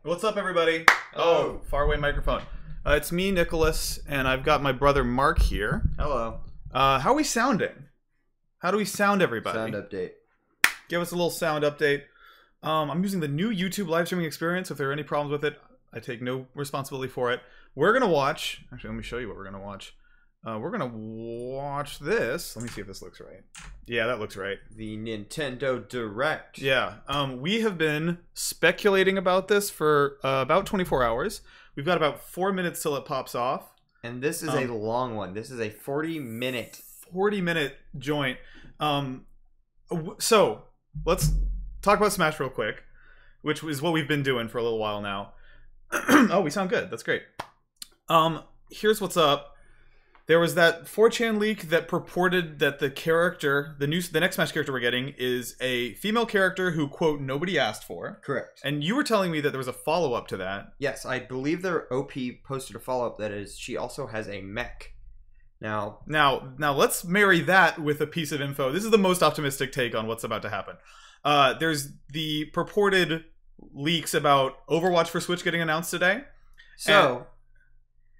What's up, everybody? Hello. Oh, faraway microphone. It's me, Nicholas, and I've got my brother Mark here. Hello. How are we sounding? How do we sound, everybody? Sound update. Give us a little sound update. I'm using the new YouTube live streaming experience. If there are any problems with it, I take no responsibility for it. We're going to watch... Actually, let me show you what we're going to watch. We're going to watch this. Let me see if this looks right. Yeah, that looks right. The Nintendo Direct. Yeah. We have been speculating about this for about 24 hours. We've got about 4 minutes till it pops off. And this is a long one. This is a 40-minute. 40-minute joint. So, let's talk about Smash real quick, which is what we've been doing for a little while now. Oh, we sound good. That's great. Here's what's up. There was that 4chan leak that purported that the character, the next Smash character we're getting, is a female character who, quote, nobody asked for. Correct. And you were telling me that there was a follow-up to that. Yes, I believe their OP posted a follow-up that is she also has a mech. Now, let's marry that with a piece of info. This is the most optimistic take on what's about to happen. There's the purported leaks about Overwatch for Switch getting announced today. so...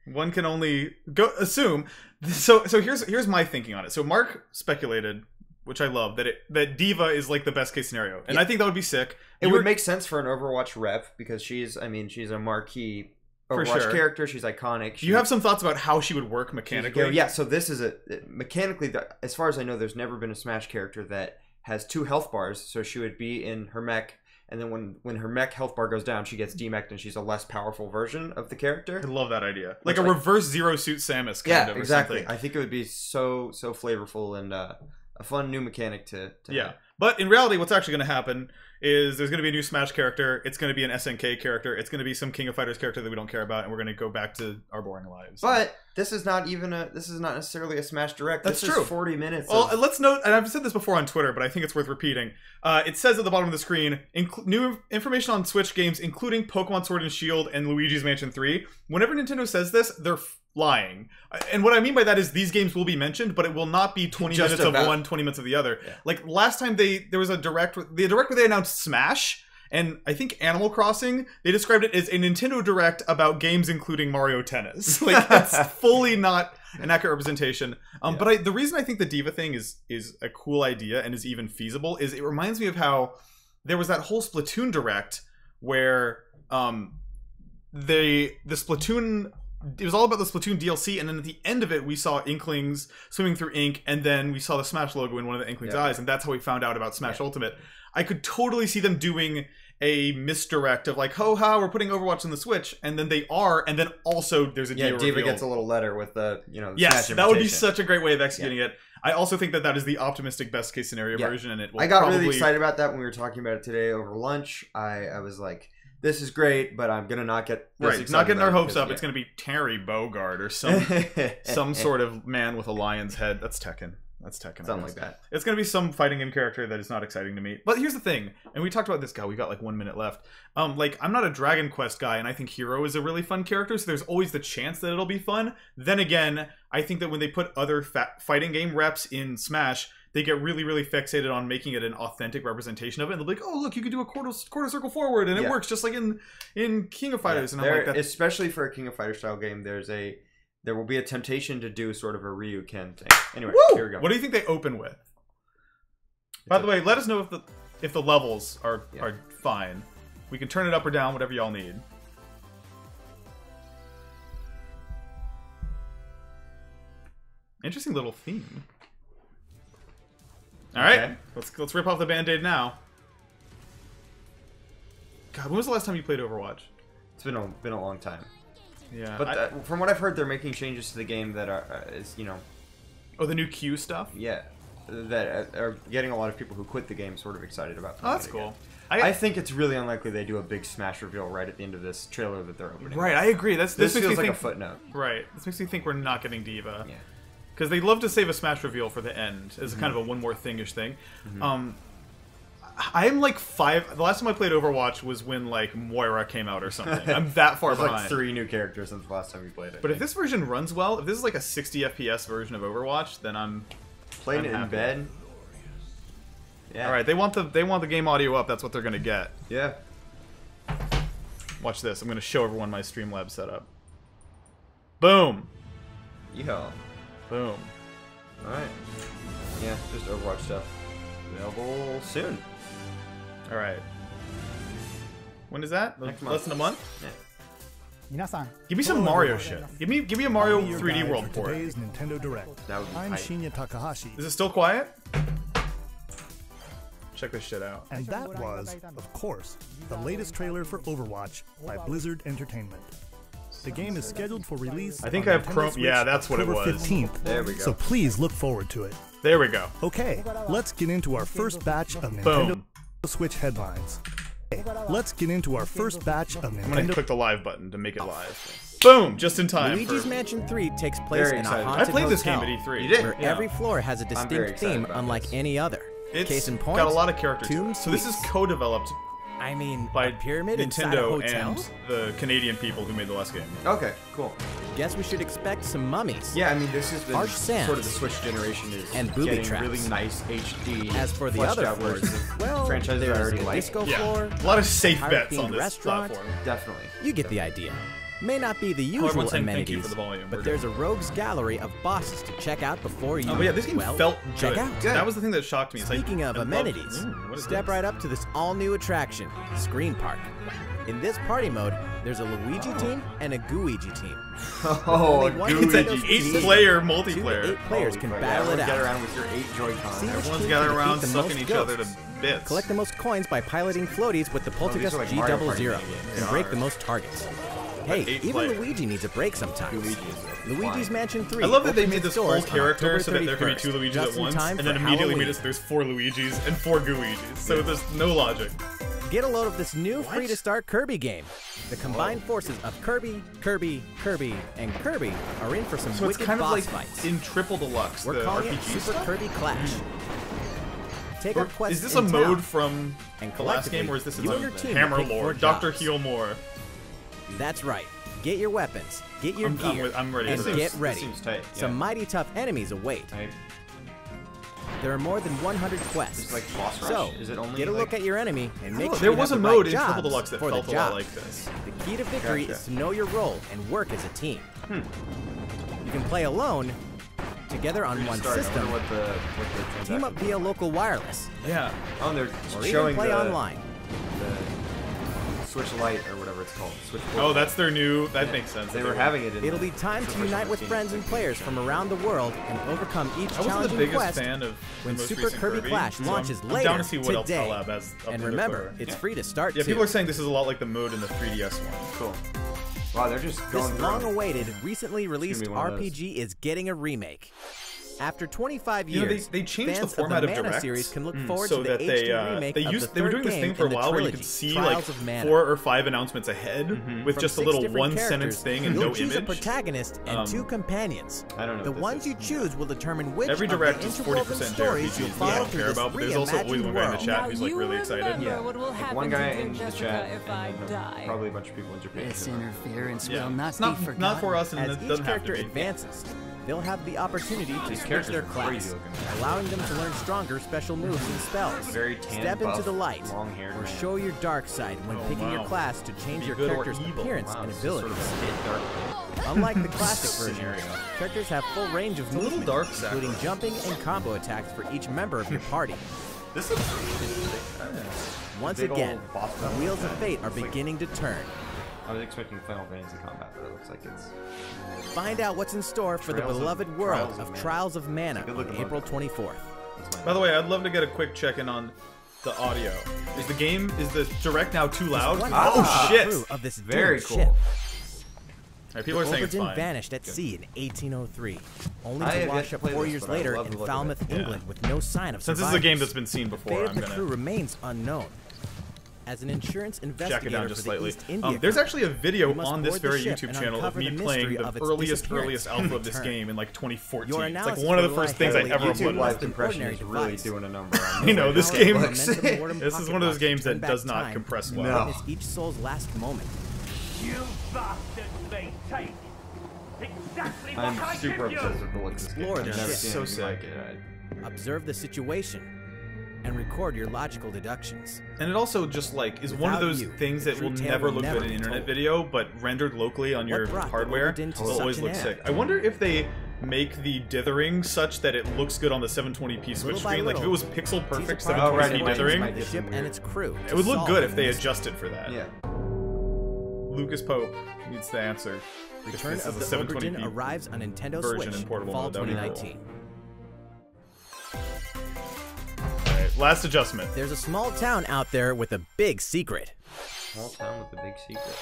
One can only assume. So here's my thinking on it. So Mark speculated, which I love, that D.Va is like the best case scenario, and Yeah. I think that would be sick. It would make sense for an Overwatch rep because she's a marquee Overwatch character. She's iconic. Do you have some thoughts about how she would work mechanically? Yeah, so this is mechanically, as far as I know, there's never been a Smash character that has 2 health bars, so she would be in her mech. And then when her mech health bar goes down, she gets demeched and she's a less powerful version of the character. I love that idea. Like a reverse Zero Suit Samus kind of. Exactly. Something. I think it would be so flavorful and a fun new mechanic to yeah. But in reality, what's actually going to happen is there's going to be a new Smash character. It's going to be an SNK character. It's going to be some King of Fighters character that we don't care about, and we're going to go back to our boring lives. But this is not necessarily a Smash Direct. That's this true. Is 40 minutes. Well, let's note, and I've said this before on Twitter, but I think it's worth repeating. It says at the bottom of the screen, new information on Switch games, including Pokemon Sword and Shield and Luigi's Mansion 3. Whenever Nintendo says this, they're lying. And what I mean by that is these games will be mentioned, but it will not be 20 minutes of one, 20 minutes of the other. Yeah. Like last time there was a direct where they announced Smash, and I think Animal Crossing, they described it as a Nintendo Direct about games including Mario Tennis. Like that's fully not an accurate representation. But the reason I think the D.Va thing is a cool idea and is even feasible is it reminds me of how there was that whole Splatoon Direct where the Splatoon, it was all about the Splatoon DLC, and then at the end of it we saw Inklings swimming through ink, and then we saw the Smash logo in one of the Inklings' eyes, and that's how we found out about Smash Ultimate. I could totally see them doing a misdirect of like, ho ha, we're putting Overwatch on the Switch, and then they are, and then also there's a D.Va D.Va gets a little letter with the yes, Smash that would be such a great way of executing it. I also think that is the optimistic best case scenario version, and it will. I got really excited about that when we were talking about it today over lunch. I was like, this is great, but I'm gonna not get not getting our hopes up. It's gonna be Terry Bogard or some sort of man with a lion's head. That's Tekken. That's Tekken. Something like that. It's gonna be some fighting game character that is not exciting to me. But here's the thing, and we talked about this guy. We got like 1 minute left. Like I'm not a Dragon Quest guy, and I think Hero is a really fun character. So there's always the chance that it'll be fun. Then again, I think that when they put other fighting game reps in Smash, they get really, really fixated on making it an authentic representation of it. And they'll be like, oh, look, you can do a quarter circle forward, and it works just like in King of Fighters. And I'm like, especially for a King of Fighters style game, there will be a temptation to do sort of a Ryu-Ken thing. Anyway, here we go. What do you think they open with? By the way, let us know if the levels are fine. We can turn it up or down, whatever y'all need. Interesting little theme. All right, let's rip off the Band-Aid now. God, when was the last time you played Overwatch? It's been a long time. Yeah, but from what I've heard, they're making changes to the game that is oh, the new Q stuff. Yeah, that are getting a lot of people who quit the game sort of excited about. Oh, that's cool. I think it's really unlikely they do a big Smash reveal right at the end of this trailer that they're opening. Right, I agree. This feels like a footnote. Right, this makes me think we're not getting D.Va. Yeah. Because they love to save a Smash reveal for the end as kind of a one more thingish thing. I'm like 5. The last time I played Overwatch was when like Moira came out or something. I'm that far behind. Like 3 new characters since the last time you played it. But if this version runs well, if this is like a 60 FPS version of Overwatch, then I'm playing it in bed. Yeah. All right, they want the game audio up. That's what they're gonna get. Yeah. Watch this. I'm gonna show everyone my Streamlabs setup. Boom. Yeah. Boom. All right. Yeah, just Overwatch stuff. Available soon. All right. When is that? Next Less month. than a month? Yeah. Give me some Mario shit. Give me a Mario 3D World port. Today's Nintendo Direct. That would be I'm hype. Shinya Takahashi, Is it still quiet? Check this shit out. and that was, of course, the latest trailer for Overwatch by Blizzard Entertainment. The game is scheduled for release. I think on I have Nintendo Chrome- Switch yeah, that's what it October was. 15th. There we go. So please look forward to it. There we go. Okay, let's get into our first batch of Nintendo Boom. Switch headlines. Okay, let's get into our first batch of I'm gonna Nintendo. click the live button to make it live. Boom! Just in time. Luigi's for- Mansion 3 takes place Very in a excited. haunted I played this game hotel, at E3. You did? where Yeah. every floor has a very distinct excited theme about unlike this. any other. It's Case in point, got a lot of characters. Tomb So this is Suites. co-developed I mean, by a pyramid inside a Nintendo hotel? and the Canadian people who made the last game. Okay, cool. Guess we should expect some mummies. Yeah, I mean, this has been Harsh sounds. sort of the Switch generation is And booby getting traps. really nice HD. As for the fleshed other out floors, versions of well, franchises I there's already a like. disco Yeah. floor, A lot of safe pirate bets on themed this restaurant. platform. Definitely. You get the idea. May not be the everyone's usual saying thank you amenities, for the volume. We're but there's a good. rogues gallery of bosses to check out before you. Oh, but yeah, this game well, felt check good. out. Good. That was the thing that shocked me. It's like, Speaking of I love- amenities, Ooh, what is step this? right up to this all-new attraction, Screen Park. In this party mode, there's a Luigi team and a Gooigi team. Oh, Only one It's an Nintendo Luigi. 8-player 2 to multiplayer. 8 players Holy can crap. battle it Everyone Get out. around with your 8 Joy-Cons. See which Everyone's team gathering can around, defeat the sucking most each other to ghosts. bits. Collect the most coins by piloting floaties with the Oh, these Poltergust are like Mario Party G00 minigames. and break the most targets. Hey, 8 even player. Luigi needs a break sometimes. Luigi's Mansion 3. I love that they opens made its this whole doors on character October so that there could be 31st, 2 Luigis just at in once, time and then for immediately made Halloween. us there's 4 Luigis and 4 Gooigis. So there's no logic. Get a load of this new free-to-start Kirby game. The combined forces of Kirby, Kirby, Kirby, and Kirby are in for some So it's wicked kind of boss like fights. in Triple Deluxe, We're the calling it RPG Super stuff. Kirby Clash. Take Or up quests is this a in mode town, from and the last game, collectively, or is this you and a your team Hammer will pick Lord, 4 Dr. jobs. Heal More? That's right. Get your weapons, get your gear, I'm ready and for this. get This ready. seems tight. Some Yeah. mighty tough enemies await. Type. There are more than 100 quests. It's like boss rush. So, Is it only get a look like- at your enemy and make Oh, sure there you was have a the mode right in Triple jobs Deluxe that for felt the a lot job. like this. The key to victory Gotcha. is to know your role and work as a team. You can play alone, together on one Start. I system, wonder what the team up transaction- via local wireless, Yeah. Oh, and they're or even showing play the, online. the Switch Lite or whatever it's called. Switch. Oh, that's their new. That makes sense. They were having it in It'll be time to unite with friends and players from around the world and overcome each I wasn't the challenging biggest quest fan of when the most Super recent Kirby Clash so launches I'm later down to see what else today. Collab has up And to remember, Twitter. it's free to start Yeah, too. people are saying this is a lot like the mode in the 3DS one. Cool. Wow, they're just This going through. long-awaited, recently released be one of those. RPG is getting a remake. After 25 You know, years, they changed the fans format of of the Mana Directs series can look forward so to the that HD they remake they of used the they were third doing this game thing for a in the while where you trilogy, could see Trials like of Mana. 4 or 5 announcements ahead with From just a 6 little different one sentence characters, thing and you'll no choose image. a protagonist and 2 companions. I don't know. The what this ones is. you choose will determine which Every of the direct is interwoven 40% stories JRPGs you'll that I follow don't through care this about, but there's also always reimagined one guy in the world. chat who's like really excited. Yeah. What will Like happen one guy to in the Jessica chat, if and I then die? probably a bunch of people in Japan. This interference Yeah, will not it's be not forgotten. not for us, and As it each doesn't have to character be. advances, they'll have the opportunity to These switch characters their are crazy class, looking. allowing them to learn stronger special moves and spells. Very tan, Step into buff, the light, long-haired or man. show your dark side when Oh, picking your wow. class to change Be your good or character's evil. appearance Wow, and this is sort abilities. of a hit dark. Unlike the classic version, Scenario. characters have full range of a little movement, dark, including Zachary. jumping and combo attacks for each member of your party. This is Once Big again, old boss the battle. wheels of fate are It's like- beginning to turn. I was expecting Final Fantasy combat, but it looks like it's. Find out what's in store for the Trials of- beloved world Trials of of Mana. Trials of Mana It's a good on looking April logo. 24th. That's my By the way, I'd love to get a quick check-in on the audio. Is the direct now too loud? One Ah, Oh shit! crew of this very doomed cool. ship. Alright, people are saying it's Overton fine. vanished at sea in 1803, only I to have yet wash to up play 4 this, years but I later love the in look of Falmouth, it. Yeah. England, with no sign of Since this survivors. is a game that's been seen The before, fate I'm of the gonna crew remains unknown. As an insurance jack it investigator down for just the slightly. East India There's Company, actually a video you must on this board the very ship YouTube and channel of uncover me the playing mystery the of its earliest disappearance alpha and of this return. game in like 2014. Your It's like analysis one of the will first rely things I heavily ever on YouTube uploaded. live an compression ordinary is really device. doing a number on You know, this Powered by game- momentum of the Wardham This is Pocket one of those Watch games to turn that back does not time compress and well. witness each soul's last moment. You bastards may take exactly what I I'm super give obsessed you. with the look of this game. Explore I've the never ship. seen So anything like sick. it. Observe the situation. and record your logical deductions. And it also just like is one of Without those you, things the that will true tale never will look never good in an be internet told. video, but rendered locally on your brought the hardware Overton to will always such look an sick. end? I wonder if they make the dithering such that it looks good on the 720p Switch Little by screen. Like if it little, was pixel perfect tease apart 720p right, dithering, might the get ship some and weird- its crew. it to would look solve good the if they mystery. adjusted for that. Yeah. Lucas Pope needs the answer. Return This of is the a Overton 720p arrives on Nintendo version Switch in portable fall mode. That would be cool. 2019. Alright, last adjustment. There's a small town out there with a big secret. Small town with a big secret.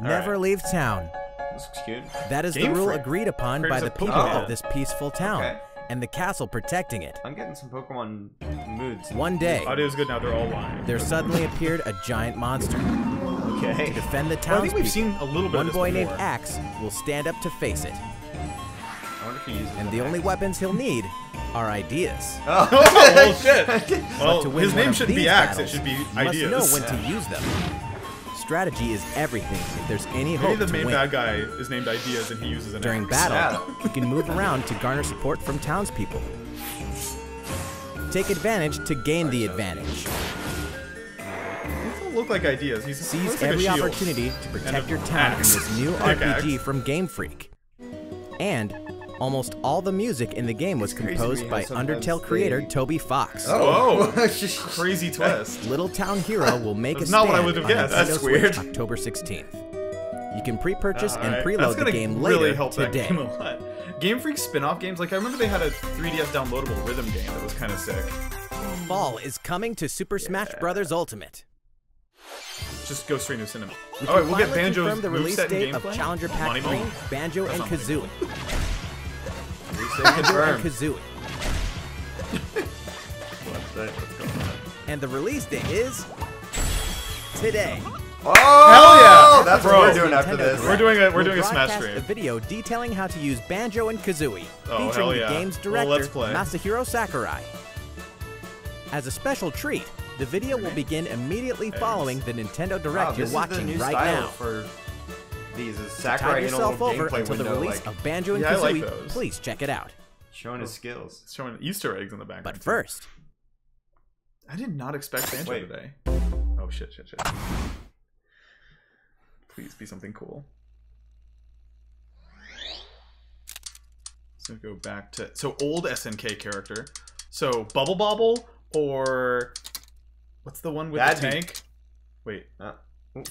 Never leave town. This looks cute. That is Game the rule Freak agreed upon by creates the a people Pokemon. of this peaceful town, Okay. and the castle protecting it. I'm getting some Pokemon moods. One day, Audio's good now, they're all lying. there suddenly appeared a giant monster. Okay. To defend the Well, I think we've townspeople, seen a little bit one of this boy named before. Axe will stand up to face it, I wonder if he uses and an the only axe. weapons he'll need are ideas. Oh, Oh, shit! Well, To win his one name of shouldn't be these Axe, it battles, should be you Ideas. must know when to use them. Strategy is everything if there's any Maybe hope the to main win. bad guy is named Ideas and he uses an During axe. battle, Yeah. you can move around to garner support from townspeople. Take advantage to gain the advantage. He doesn't look like Ideas. He's Seize looks like every a shield. opportunity to And protect a your town in axe. this new Pickaxe. RPG from Game Freak. And almost all the music in the game was crazy composed how by sometimes Undertale creator they- Toby Fox. Whoa. Oh. Crazy twist. Little Town Hero will make That's a not stand what I would have on guessed. Nintendo That's Switch weird. October 16th. You can pre-purchase and Alright, preload that's the gonna game really later help today. that game a lot. Game Freak spin-off games, like I remember they had a 3DS downloadable rhythm game that was kind of sick. Fall is coming to Super Smash Bros. Ultimate. Just go straight into cinema. We Alright, can we'll get finally Banjo's confirm the release moveset date and of gameplay. Challenger Pack Money 3, Ball? Banjo That and sounds Kazooie. Say Banjo and confirmed. Kazooie. Let's go. And the release date is today. Oh, Hell yeah! That's Bro. what we're doing after Nintendo this. We're doing a will Smash broadcast stream. a video detailing how to use Banjo and Kazooie, Oh, hell featuring yeah. the game's Well, director let's play. Masahiro Sakurai. As a special treat, the video will begin immediately following the Nintendo Wow, Direct this you're is the watching new right style now. for these. Is Tide Sakurai in a yourself little over gameplay until the window, release like of Banjo and Yeah, I like Kazooie. those. Please check it out. showing his skills. It's showing Easter eggs in the background. But too. first, I did not expect Banjo Wait. today. Oh shit. Please be something cool. So go back to old SNK character. So Bubble Bobble or what's the one with That'd the be- tank? Wait. Ooh.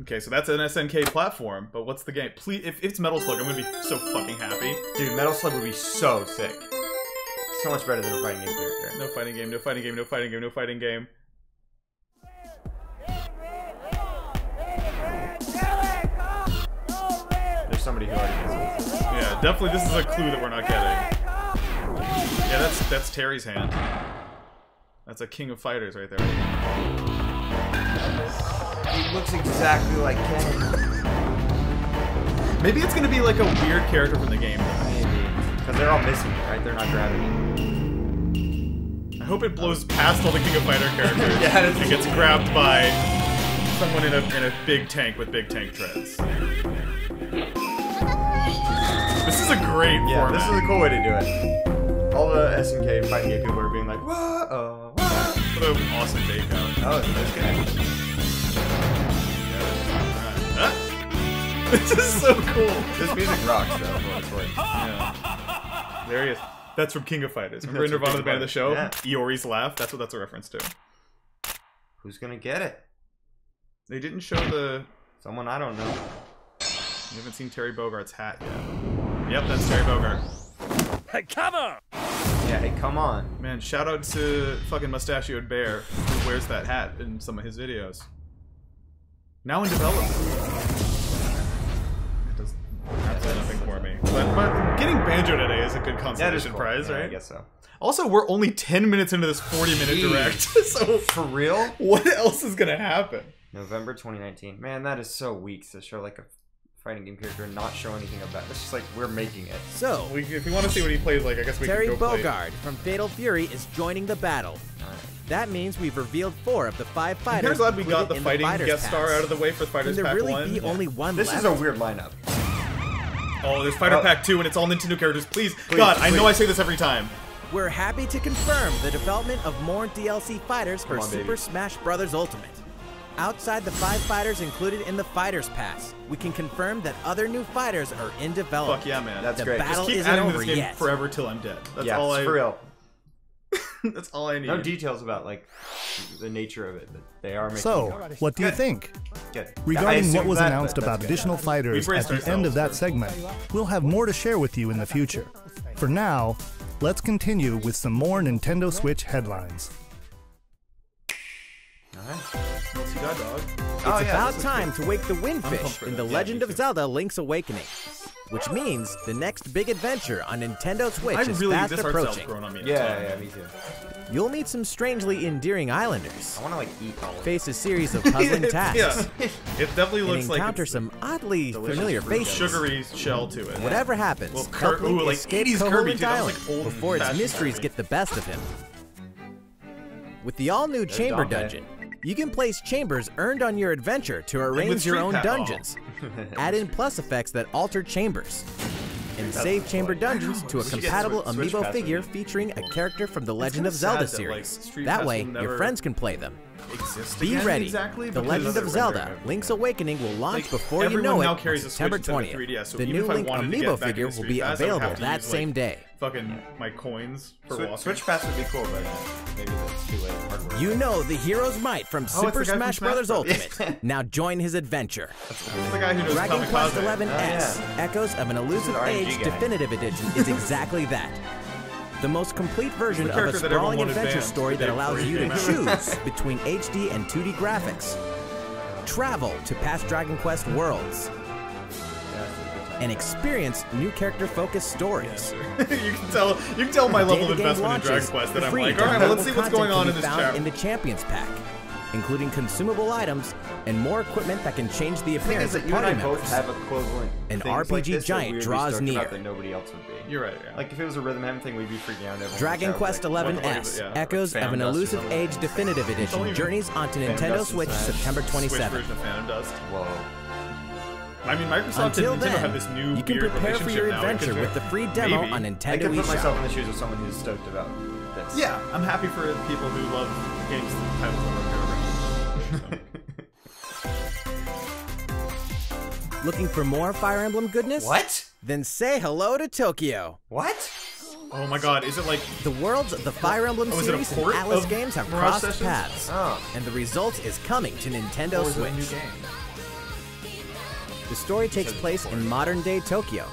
Okay, so that's an SNK platform, but what's the game? Please, if it's Metal Slug, I'm gonna be so fucking happy. Dude, Metal Slug would be so sick. So much better than a fighting game character. No fighting game, no fighting game, no fighting game, no fighting game. There's somebody who already knows this. Yeah, definitely this is a clue that we're not getting. Yeah, that's Terry's hand. That's a King of Fighters right there. He looks exactly like Ken. Maybe it's gonna be like a weird character from the game. Maybe. Because they're all missing it, right? They're not grabbing I hope it blows past all the King of Fighter characters Yeah, that's- and gets grabbed by someone in a big tank with big tank treads. This is a great it. Yeah, format. this is a cool way to do it. All the SNK fighting game people are being like, whoa. What an awesome fake out. Oh, that's good. Huh? This is so cool. This music rocks, though. For what it's worth. Yeah. There he is. That's from King of Fighters. Remember That's from Nirvana, King the of band of the show? Fighters, Iori's laugh. That's what that's a reference to. Who's gonna get it? They didn't show the. Someone I don't know. You haven't seen Terry Bogart's hat yet. Yep, that's Terry Bogart. Hey, come on! Yeah, hey, come on. Man, shout out to fucking Mustachioed Bear who wears that hat in some of his videos. Now in development. It does absolutely nothing for me. But getting Banjo today is a good consolation prize, Yeah, right? I guess so. Also, we're only 10 minutes into this 40-minute Jeez. direct, so For real? what else is gonna happen? November 2019. Man, that is so weak to show like a fighting game character and not show anything about it. It's just like we're making it. so If we want to see what he plays like, I guess we Terry can go play. Bogard from Fatal Fury is joining the battle. That means we've revealed 4 of the 5 I'm fighters. kind of glad we got the included in fighting Fighters guest star Pass. out of the way for Can Fighters there Pack really 1. be only one This left? is a weird lineup. Oh, there's Fighter Oh. Pack 2 and it's all Nintendo characters. Please, God, I know please. I say this every time. We're happy to confirm the development of more DLC fighters for Come on, baby. Super Smash Bros. Ultimate. Outside the 5 fighters included in the Fighters Pass, we can confirm that other new fighters are in development. Fuck yeah, man. That's The great. battle Just keep isn't adding to over this game yet. forever till I'm dead. That's Yeah, all it's I. for real. That's all I need. No details about like the nature of it, but they are making. So, it. what do you think? Good. I Regarding assumed what was that, announced but about that's good. additional fighters We've at braced the end of that ourselves segment, we'll have more to share with you in the future. For now, let's continue with some more Nintendo Switch headlines. What's he got, dog? It's Oh, yeah, about this time to wake the pumped Windfish for in that. The Yeah, Legend me of too. Zelda Link's Awakening, which means the next big adventure on Nintendo Switch I is really fast this art style's approaching. grown on me. Yeah, me too. You'll meet some strangely endearing islanders, I want to like eat all of it. face a series of puzzling tasks, Yeah, it definitely and looks like encounter it's some oddly delicious familiar fruit faces. sugary shell to it. Whatever happens, Well, help Link like escape 80s Kirby, Koholint dude. That was, Island like, old before its fashioned mysteries Kirby. get the best of him. With the all-new Chamber Dante. Dungeon, you can place chambers earned on your adventure to arrange your Street own Pass- dungeons. Add in plus effects that alter chambers. And save chamber dungeons to a Did you get compatible Switch amiibo Pass figure with featuring a character from the Legend kinda of Zelda sad that, like, series. Street That Pass way, will your never friends can play them. Exist Be again, ready. exactly, The because Legend of other Zelda vendor- Link's Awakening will launch Like, before you everyone know it now on carries a September Switch instead of 20th. 3DS, so The even new if I Link wanted to amiibo get back figure into will Street be Pass, I would available have to that use, same like, day. Fucking my coins for walking. Switch Pass would be cool, but maybe that's too late. Hardware. You know the hero's might from the Super guy from Smash Smash Bros. Bros. Ultimate. Now join his adventure. It's the guy who knows Dragon Quest Kamikaze. XI S, yeah. Echoes of an Elusive RNG Age guy. Definitive Edition is exactly that. The most complete version the of a character that everyone sprawling wanted adventure banned story the day that allows before you he to came out. choose between HD and 2D graphics. Travel to past Dragon Quest worlds and experience new character-focused stories. you can tell my The day level the of game investment in launches, Dragon Quest that the I'm free like, all right, well, let's downloadable see what's going content on can in be this found chapter. in the Champions Pack, including consumable items and more equipment that can change the The thing appearance is that of you and party I both members. have equivalent. An things RPG like this that giant we would be draws stoked about near. that nobody else would be. You're right, yeah. Like if it was a rhythm M thing, we'd be freaking out. Everyone Dragon would shout, Quest like, XI S, yeah, Echoes like of an Phantom Dust or Elusive something. Age Definitive Edition even journeys onto Phantom Nintendo Dust Switch inside. September Switch 27th. version of Phantom Dust. Whoa. I mean, Microsoft Until and Nintendo have then, this new you can weird prepare for your relationship now, adventure because with the free demo maybe- on I Nintendo could put myself in eShop. the shoes of someone who's stoked about this. Yeah, I'm happy for people who love games titles over Paragon. Looking for more Fire Emblem goodness? What? Then say hello to Tokyo. What? Oh my god, is it like The worlds of the Fire Emblem Oh, is it a series and port Atlas of games have Mirage crossed Sessions? paths. Oh. And the result is coming to Nintendo or is it a new Switch. game? The story takes place in modern-day Tokyo,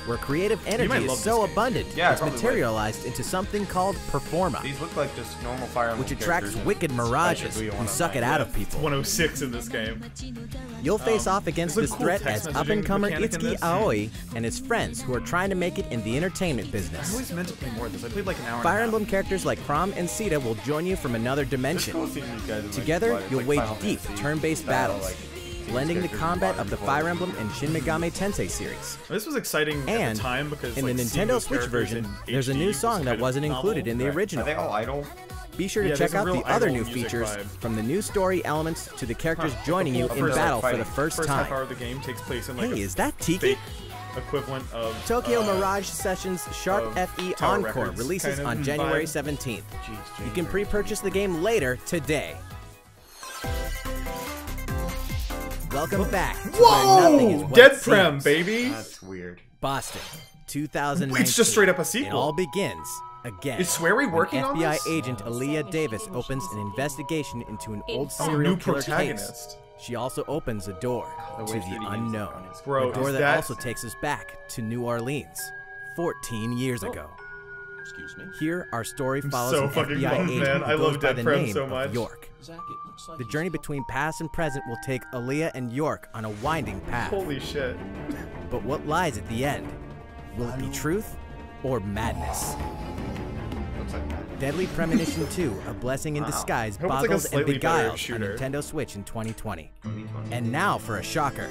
where creative might energy love is this so game. abundant Yeah, I it's probably would. materialized into something called Performa, These look like just normal Fire Emblem which attracts characters. wicked mirages Basically, who one of suck it mine. out of people. 106 in this game. You'll face off against there's this a cool threat text as messaging up-and-comer mechanic in Itsuki this. Aoi and his friends who are trying to make it in the entertainment I business. always meant to play more of this. I played like an hour. Fire and a Emblem characters like Chrom and Sita will join you from another dimension. Together, you'll wage deep, turn-based battles, blending the combat of the Fire Emblem and Shin Megami Tensei series. half. This was exciting at And the time because in like, the seeing Nintendo those Switch characters version, in there's a HD new was song kind that of wasn't novel. included in the Are original. they all idle? Be sure to Yeah, check there's a out real the other idle new music features vibe. from the new story elements to the characters joining you The in first battle for the fighting. first half hour time. of the game takes place in like Hey, a is that Tiki? fake equivalent of Tokyo Mirage Sessions Sharp of FE Tower Encore Records releases kind of on January vibe. 17th. You can pre-purchase the game later today. Welcome back to where nothing is Whoa! what Dead it Prem, seems. baby. That's weird. Boston, 2019. It's just straight up a It sequel. all begins again. Is Swery when working on FBI this? agent Aaliyah Davis opens an investigation into an old Oh, serial new killer case. protagonist. She also opens a door The to way the 3D games unknown. are on Bro, a door is that that also takes us back to New Orleans, 14 years ago. Excuse me? Here, our story follows so an fucking FBI bummed, agent man. who I goes love by Dead the Prem name so of much. York. Zach, it looks like The journey between past and present will take Aaliyah and York on a winding path. Holy shit. But what lies at the end? Will it be truth or madness? Looks like that. Deadly Premonition 2, A Blessing in Disguise, I hope it's like a boggles and slightly better beguiles on shooter. Nintendo Switch in 2020. And now for a shocker.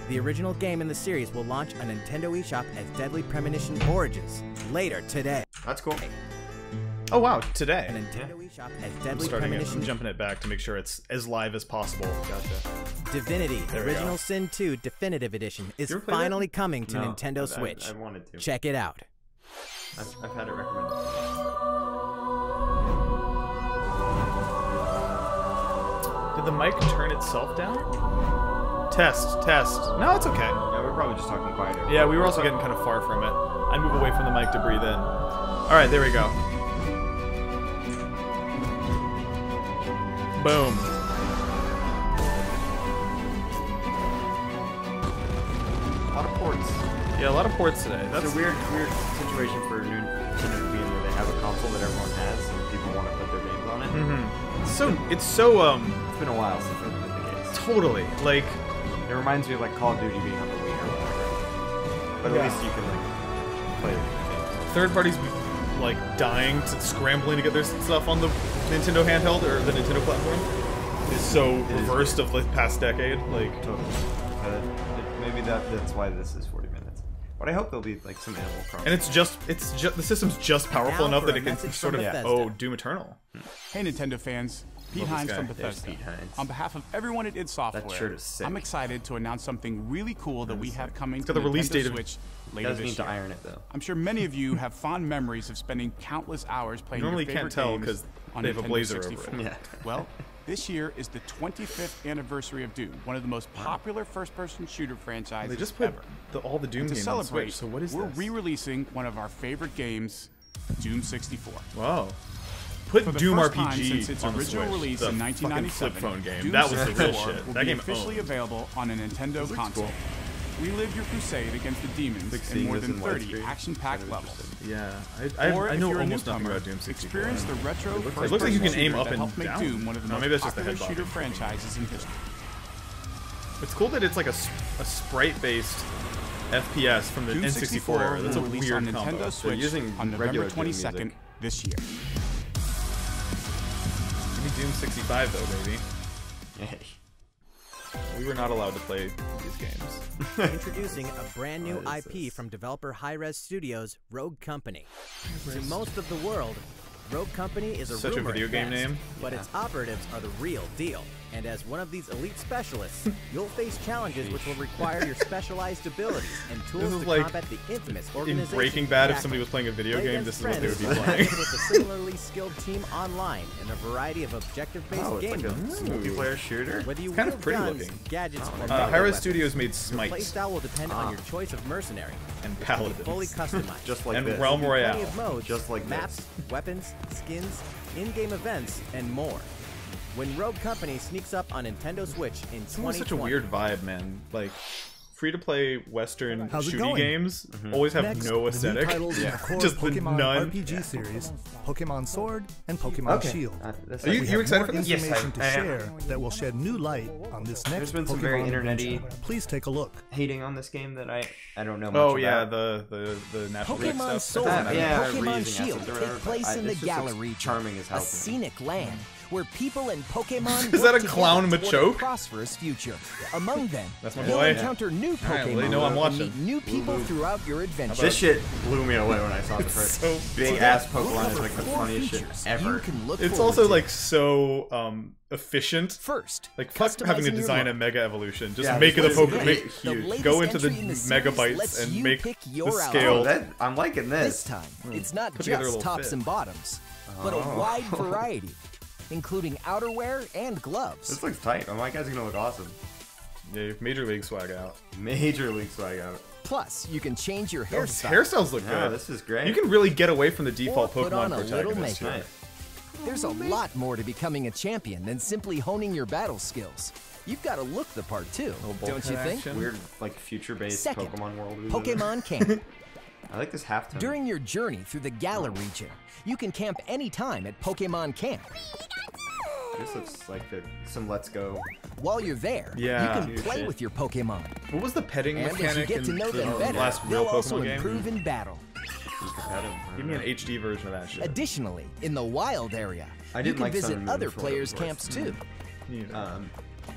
The original game in the series will launch on Nintendo eShop as Deadly Premonition Origins later today. That's cool. Oh wow, A today. Nintendo eShop as I'm Deadly starting it. I'm Premonition jumping it back to make sure it's as live as possible. Gotcha. Divinity There we Original go. Sin 2 Definitive Edition is You ever played finally that? coming to No, Nintendo but Switch. I wanted to. Check it out. I've had it recommended. Did the mic turn itself down? Test, test. No, it's okay. Yeah, we're probably just talking quieter. Yeah, we were also getting kind of far from it. I move away from the mic to breathe in. All right, there we go. Boom. A lot of ports. Yeah, a lot of ports today. That's That's a weird situation for a new Nintendo to be in where they have a console that everyone has and people want to put their games on it. it's so It's been a while since that's been the case. totally like It reminds me of like Call of Duty being on the Wii or whatever. But at Yeah. least you can like play games. third parties like dying to scrambling to get their stuff on the Nintendo handheld or the Nintendo platform is so reversed of the past decade. Like Totally. Maybe that's why this is 40 minutes. But I hope there'll be like some Animal Crossing. and it's just the system's just powerful Now enough for that a it can message sort from of Bethesda. Doom Eternal. Hey Nintendo fans, Pete Love this Hines guy. from There's Bethesda. Pete Hines. On behalf of everyone at id Software, That shirt is sick. I'm excited to announce something really cool that we have coming to got the release Nintendo date of- Switch It later does this need to year. iron it though. I'm sure many of you have fond memories of spending countless hours playing Normally your can't favorite tell games 'cause on they have a Nintendo blazer over 64. it. Yeah. Well, this year is the 25th anniversary of Doom, one of the most popular first-person shooter franchises They just put ever. all the Doom To games on celebrate, Switch. So what is we're this? re-releasing one of our favorite games, Doom 64. Wow. Put For the Doom first time RPG since its on the original Switch. release the in fucking 1997, flip phone game. Doom That was the real 64 shit. will That be game officially owned. available on a Nintendo console. cool. Relive your crusade against the demons Like in seeing more this than in 30 widescreen. action-packed Kind of levels. Yeah, Or I if know you're a almost nothing newcomer, about Doom 64. experience the retro It looks like you can aim up that and helped make down. Doom one of the No, most maybe that's just the popular head shooter bobbing. franchises in history. It's cool that it's like a sprite-based FPS from the Doom N64 64 era. That's a will release weird on combo. Nintendo Switch using on November regular Doom 22nd music. this year. Give me Doom 65 though, baby. Yay. We were not allowed to play these games. Introducing a brand new IP from developer Hi-Rez Studios, Rogue Company. To most of the world, Rogue Company is a Such a rumor video at game best, name. but its operatives are the real deal. And as one of these elite specialists, you'll face challenges which will require your specialized abilities and tools is to like combat the infamous In organization. Breaking Bad, if Jackal. somebody was playing a video Play game, against this is what they would be friends playing. with a similarly skilled team online in a variety of objective-based Oh, it's game like a modes. multiplayer shooter. Whether you kind of wield pretty guns, looking. gadgets, or Hi-Rez weapons, Studios made your Smite playstyle will depend on your choice of mercenary. and Fully Paladins. customized. Just like And this. Realm Plenty Royale. of modes, Just like maps, this. weapons, skins, in-game events, and more. When Rogue Company sneaks up on Nintendo Switch in It's almost 2020, such a weird vibe, man. Like, free-to-play Western How's it shooty going? games always have Next, no the new aesthetic. titles in the core Just the Pokemon none. RPG series, Pokemon Sword and Pokemon Okay. Shield. That's Are you- We like- have excited more for this? Yes, information to I am. share that will shed new light on this next There's been some Pokemon very internet-y- adventure. Please take a look. hating on this game that I don't know much Oh about. yeah, the natural Greek Pokemon stuff. Sword That and doesn't yeah, matter. Pokemon reusing Shield assets or take whatever, place but in the it's just Galar looks region, charming as hell a to me. scenic land where people and Pokemon Is that work a clown together toward Machoke? a prosperous future. Among them, That's my you'll boy. encounter new All right, Pokemon well, you know I'm and watching. meet new people throughout your adventure. This shit blew me away when I saw the first. so Big Today, ass we'll Pokemon is cover like the 4 funniest shit features ever. You can look It's forward also to. like so efficient. First, Like fuck having to customizing your design a look. Mega Evolution. Just Yeah, make it this a is Pokemon. great. The Huge. latest Go into the entry in the series megabytes lets and you make pick the your scale. Oh, that I'm liking This this. time, it's not Put together a just little tops fit. and bottoms, but a wide variety, including outerwear and gloves. This looks tight. Oh, my guy's gonna look awesome. Yeah, Major League swag out. Major League swag out. Plus, you can change your Oh, his hairstyle. hairstyles look Yeah, good. this is great. You can really get away from the default Or put on Pokemon a little protagonist. makeup. Nice. There's a lot more to becoming a champion than simply honing your battle skills. You've got to look the part too, don't you think? action. Weird, like future-based Second, Pokemon world. we live in. Pokemon Camp. I like this halftone. During your journey through the Galar region, you can camp anytime at Pokemon Camp. This looks like some Let's Go. While you're there, Yeah. you can play Shit. with your Pokemon. What was the petting And as you mechanic get to in know the them better, last real they'll also Pokemon game? improve in battle. You could pet him. I Give don't me an know. HD version of that shit. Additionally, in the wild area, I you didn't can like Sun visit and Moon other for what it players' was worth. camps too.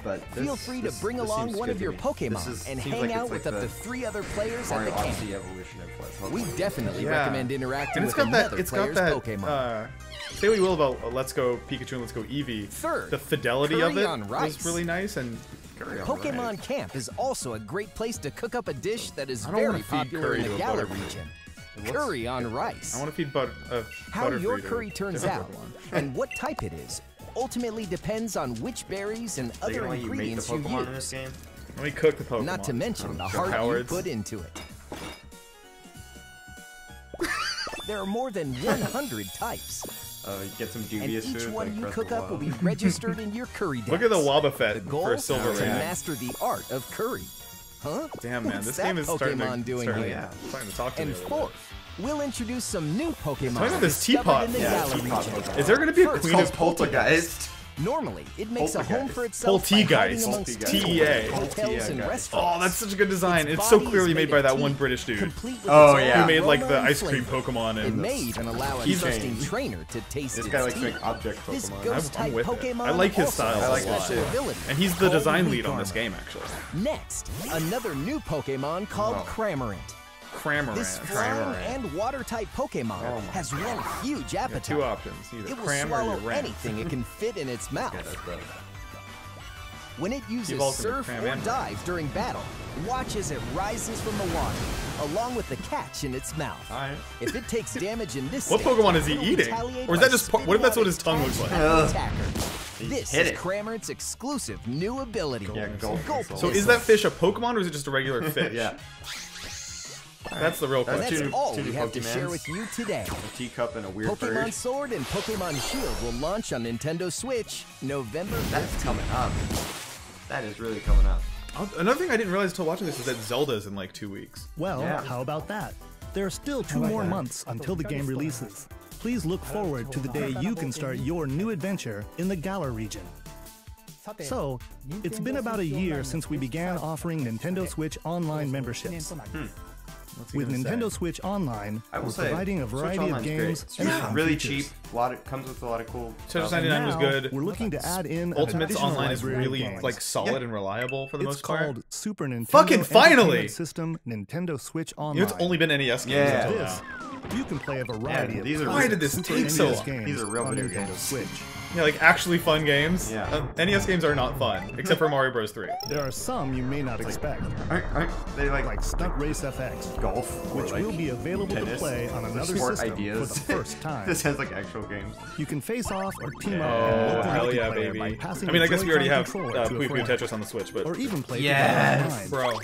But Feel free to bring along one of your Pokemon and hang out with up to 3 other players at Mario the camp. Odyssey evolution of We definitely Yeah. recommend interacting And it's with got that. another It's got player's that. Pokemon. Say what you will about Let's Go Pikachu and Let's Go Eevee. Third, the fidelity of curry it on rice. was really nice, and Pokemon Camp is also a great place to cook up a dish that is I don't very wanna feed popular curry in to the a Galar Butterfree. region. looks- Curry on rice. I want to feed How Butterfree your to curry turns different out Pokemon. and what type it is ultimately depends on which berries and Like, other you make the ingredients you Pokemon use. in this game? Let me cook the Pokemon. Not to mention the heart you cowards. put into it. There are more than 100 types, You get some and dubious each food. one like you Breath cook of the up will Wild. be registered in your curry decks. Look at the The Wobbuffet goal for a is silver to ring. master the art of curry. Huh? Damn, man, What's this that game is starting to, Pokemon doing starting, here? starting to talk to And me a little bit. fourth, we'll introduce some new Pokemon. Talking about this discovered teapot. in the Yeah, Galar teapot region. Pokemon. Is there going to be a First, Queen It's of called Poltergeist. Normally, it makes a home Poltergeist. for itself by hiding Poltergeist. amongst T-E-A. hotels and Oh, restaurants. Oh, that's such a good design. Its It's so body clearly is made made by of that one teeth, British dude complete with Oh, its yeah. who made like aroma the and ice cream flavor. Pokemon It and may even allow a He's trusting changed. trainer to taste This its guy likes teeth. to make object This Pokemon. ghost-type I'm with it. Pokemon I like his also style has a a lot. special ability and he's the called design Weak lead on this Armor. game actually. Next, another new Pokemon called Cramorant. This flying and water-type Pokemon has one huge appetite. Two options, either It will cram or swallow you rant. anything it can fit in its mouth. When it uses evolves into surf cram or and dive during battle, watch as it rises from the water, along with the catch in its mouth. Alright. If it takes damage in this What stage, Pokemon is he it'll eating? retaliate Or is by that just what if spitting that's out what his its tongue looks catch like? at the attacker. This hit is it. Cramorant's exclusive new ability. Yeah, Gulp. So is that fish a Pokemon or is it just a regular fish? Yeah. That's the real And question. that's two- all two we new have to Pokemons. share with you today. A teacup and a weird Pokemon bird. Sword and Pokemon Shield will launch on Nintendo Switch November 15th. That's coming up. That is really coming up. Another thing I didn't realize until watching this is that Zelda's in like 2 weeks. Well, Yeah. how about that? There are still 2 more months until the game releases. Please look forward to the day you can start your new adventure in the Galar region. So, it's been about a year since we began offering Nintendo Switch Online memberships. With Nintendo Switch Online, I will we're say, providing a Switch variety of Online's games great. and It's fun really features. cheap. Comes with a lot of cool Tetris stuff. 99 was Now, good. We're looking to add in an Ultimate's additional Online is library of really games. like solid and reliable for the It's most part. called Super Nintendo Fucking finally! Entertainment System Nintendo Switch Online. You know, it's only been NES games Yeah. until This, now. you can play a variety of these are Why really- did this Super take so NES long? games These are real on video Nintendo games. Switch. Yeah, like actually fun games. Yeah. NES games are not fun, except for Mario Bros. 3. There are some you may not expect, Aren't they like Stunt Race FX, golf? which or like will be available to tennis? play on another Sport system ideas. for the first time. This has like actual games. You can face off or team Oh, up in local hell yeah, multiplayer baby. by passing I mean, I a guess we already Joy-Con have controller to a Puyo Puyo friend, Tetris on the Switch, but or even play Yes. together online.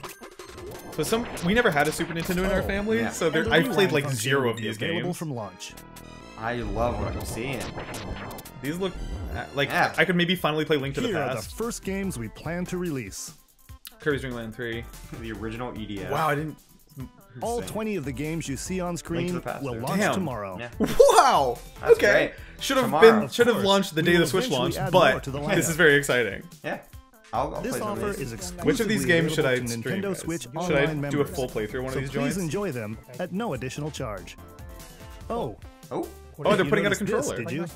bro. So we never had a Super Nintendo in our family, yeah. so And there, the I've played rewind like function 0 will of be these available games. from launch. I love what I'm seeing. These look like Yeah. I could maybe finally play Link to the Here are the Past. first games we plan to release. Kirby's Dream Land 3. The original EDF. Wow, I didn't. All 20 of the games you see on screen the Past, will dude. launch Damn. tomorrow. Yeah. Wow. That's Okay. great. Should have Tomorrow. been. Should have Of course, launched the we day will the Switch eventually launched, add more but to the this lineup. is very exciting. Yeah. I'll This play some of offer these. is exclusively Which of these games should I available to stream? Nintendo guys? Switch Should I Online do a members. full playthrough of one So of these please joints? enjoy them at no additional charge. Oh, Oh, Oh, they're you putting out a noticed this, controller. did you?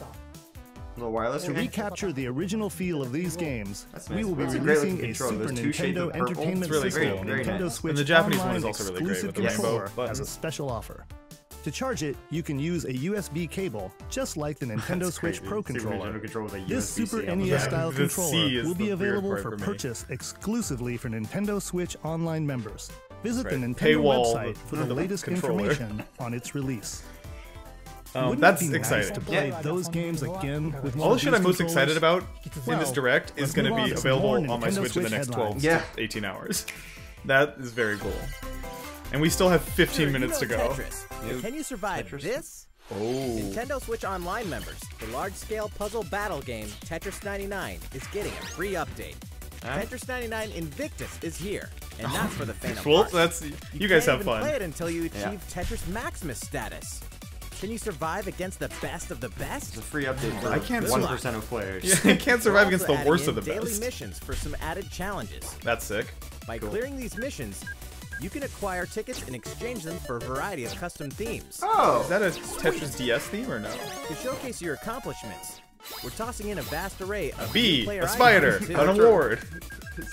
little wireless. To recapture the original feel of these games, That's we nice. will be That's a great releasing looking a controller. Super Those two shades of Nintendo purple. Entertainment It's really System cool. Very Nintendo nice. Switch And the Japanese one Online is also really great exclusive with the rainbow controller buttons. as a special offer. To charge it, you can use a USB cable, just like the Nintendo That's Switch crazy. Pro Super controller. Nintendo controller with a This USB-C Super on the NES back. style The controller C is will be the weird available part for for me. purchase exclusively for Nintendo Switch Online members. Visit the right. Nintendo Paywall website for the the latest controller. information on its release. Wouldn't That's it be exciting. nice to play Yeah. those games again with one All the of shit these I'm most controllers? excited about in this Well, direct is let's going to move on be to some more available on my Nintendo Switch in the Switch next 12 headlines. Yeah. to 18 hours. That is very cool. And we still have 15 minutes to go. Tetris. But can you survive Tetris. this? Oh. Nintendo Switch Online members, the large-scale puzzle battle game Tetris 99 is getting a free update. Tetris 99 Invictus is here, and that's for the faint of Well, heart. that's you guys can't have even fun. play it until you achieve Yeah. Tetris Maximus status. Can you survive against the best of the best? It's a free update for I can't 1% of players. Yeah, I can't survive against We're the also worst of adding the in daily best. missions for some added challenges. That's sick. By clearing these missions, you can acquire tickets and exchange them for a variety of custom themes. Oh, Is that a Tetris DS theme or no? To showcase your accomplishments, we're tossing in a vast array of B, two-player a spider, items, too. an award.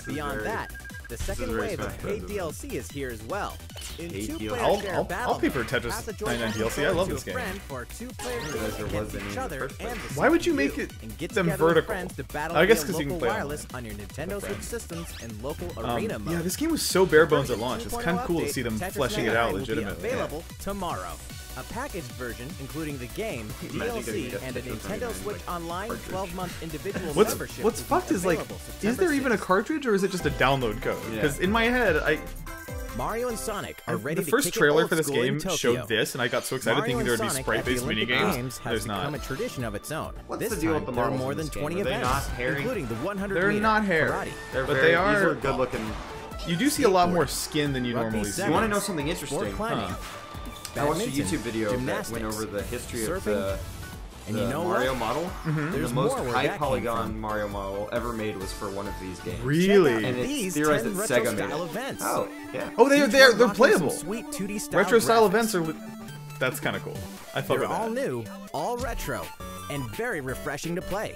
Beyond that, the second very wave of Smash paid Bros. DLC is here as well. In Paid two-player I'll- share I'll battle pay for mode, Tetris pass a 99 joystick DLC. I love to this a game. friend for a two-player realize game there against was any each in the other first place. and the Why would you CPU, make it and get them together with vertical? friends to battle I guess via 'cause you can local play wireless online on your Nintendo with Switch friends. systems and local arena mode. Yeah, this game was so bare bones at Version launch. It's 2.0 kind of cool to update see them Tetris fleshing it out 99 will be legitimately. Available tomorrow. A packaged version, including the game, DLC, and a Nintendo Switch Online 12-month individual membership. What's fucked is like, is there even a cartridge or is it just a download code? Because in my head, Mario and Sonic are ready the first to kick trailer it for this old school game in Tokyo. showed this, and I got so excited Mario thinking there would be and Sonic sprite-based at the mini Olympic games. has There's become not. a tradition of its own. What's This the deal time, with the there are models more in than this game? 20 Are they events, not hairy? including the 100 They're meter not hairy. karate. But they are These are good looking. You do see a lot more skin than you Rugby normally see. sevens, You want to know something sport interesting? climbing, I watched a badminton, YouTube video that gymnastics, went over the history of surfing, and the you know Mario what? model. There's The most more where high that came polygon from. Mario model ever made was for one of these games. Really? Check out And it's these theorized 10 that retro Sega made style it. events. Oh, yeah. Oh, Each they're one rocking playable. some sweet 2D style Retro style graphics. events are. That's kind of cool. I fuck They're with all that. new, all retro, and very refreshing to play.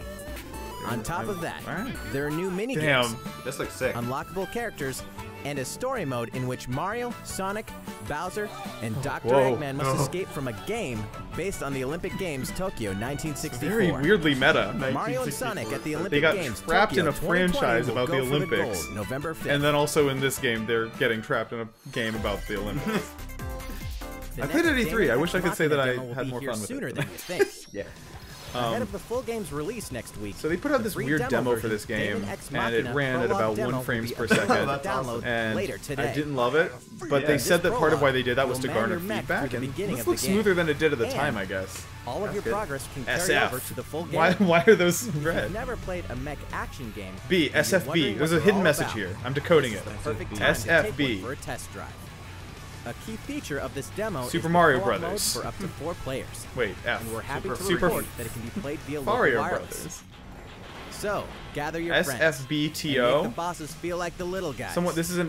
On top of that, Alright. there are new mini Damn. games, This looks sick. unlockable characters, and a story mode in which Mario, Sonic, Bowser, and Dr. Whoa. Eggman must escape from a game based on the Olympic Games Tokyo 1964. Very weirdly meta. Mario and Sonic at the Olympic They got Games trapped Tokyo in a 2020 franchise will about go the for Olympics. gold, November 5th. And then also in this game, they're getting trapped in a game about the Olympics. The I played next at E3. Game I of wish I could say that I Machina demo will had be more here fun with sooner it. than you think. Yeah. Ahead of the full game's release next week. So they put out the this free weird demo for version, this game, Daemon X and it Machina ran at prologue about demo 1 will frames be per available second. to download And later today. I didn't love it, but Yeah, they this said that part of why they did that prologue was to will garner man your mech feedback, through the and beginning this of the looks game. smoother than it did at the And time, I guess. All of your good. progress can carry SF. over to the full game. Why are those If you've red? never played a mech action game, B, and you're SFB. wondering There's what a hidden they're all message about, here. I'm decoding it. the perfect time to take one SFB. for a test drive. A key feature of this demo Super is the Mario co-op mode Brothers. for up to 4 players. Wait, F. And we're happy to Super report that it can be played via local Mario wireless. Brothers. So, gather your friends. And make the SFBTO. bosses feel like the little guys. Somewhat. This is The